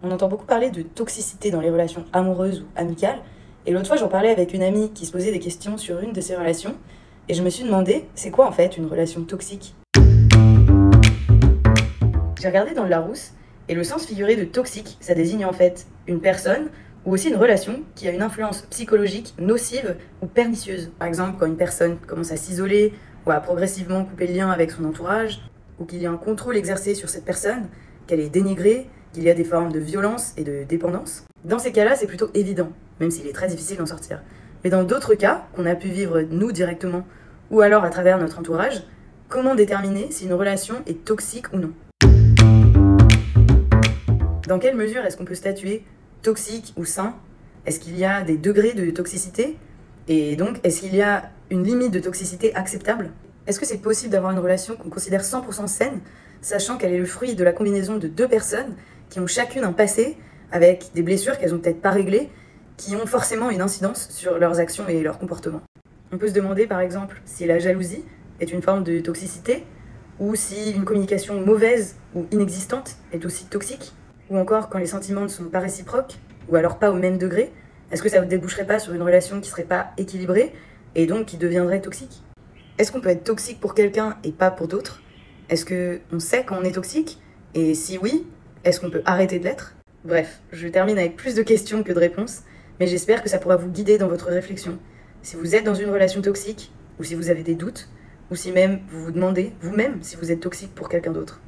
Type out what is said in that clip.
On entend beaucoup parler de toxicité dans les relations amoureuses ou amicales, et l'autre fois j'en parlais avec une amie qui se posait des questions sur une de ces relations, et je me suis demandé, c'est quoi en fait une relation toxique? J'ai regardé dans le Larousse, et le sens figuré de toxique, ça désigne en fait une personne ou aussi une relation qui a une influence psychologique nocive ou pernicieuse. Par exemple, quand une personne commence à s'isoler ou à progressivement couper le lien avec son entourage, ou qu'il y a un contrôle exercé sur cette personne, qu'elle est dénigrée, qu'il y a des formes de violence et de dépendance. Dans ces cas-là, c'est plutôt évident, même s'il est très difficile d'en sortir. Mais dans d'autres cas, qu'on a pu vivre nous directement, ou alors à travers notre entourage, comment déterminer si une relation est toxique ou non? Dans quelle mesure est-ce qu'on peut statuer toxique ou sain? Est-ce qu'il y a des degrés de toxicité? Et donc, est-ce qu'il y a une limite de toxicité acceptable? Est-ce que c'est possible d'avoir une relation qu'on considère 100% saine, sachant qu'elle est le fruit de la combinaison de deux personnes qui ont chacune un passé, avec des blessures qu'elles n'ont peut-être pas réglées, qui ont forcément une incidence sur leurs actions et leurs comportements? On peut se demander par exemple si la jalousie est une forme de toxicité, ou si une communication mauvaise ou inexistante est aussi toxique, ou encore quand les sentiments ne sont pas réciproques, ou alors pas au même degré. Est-ce que ça ne déboucherait pas sur une relation qui ne serait pas équilibrée, et donc qui deviendrait toxique? Est-ce qu'on peut être toxique pour quelqu'un et pas pour d'autres? Est-ce qu'on sait quand on est toxique? Et si oui, est-ce qu'on peut arrêter de l'être? Bref, je termine avec plus de questions que de réponses, mais j'espère que ça pourra vous guider dans votre réflexion. Si vous êtes dans une relation toxique, ou si vous avez des doutes, ou si même vous vous demandez vous-même si vous êtes toxique pour quelqu'un d'autre.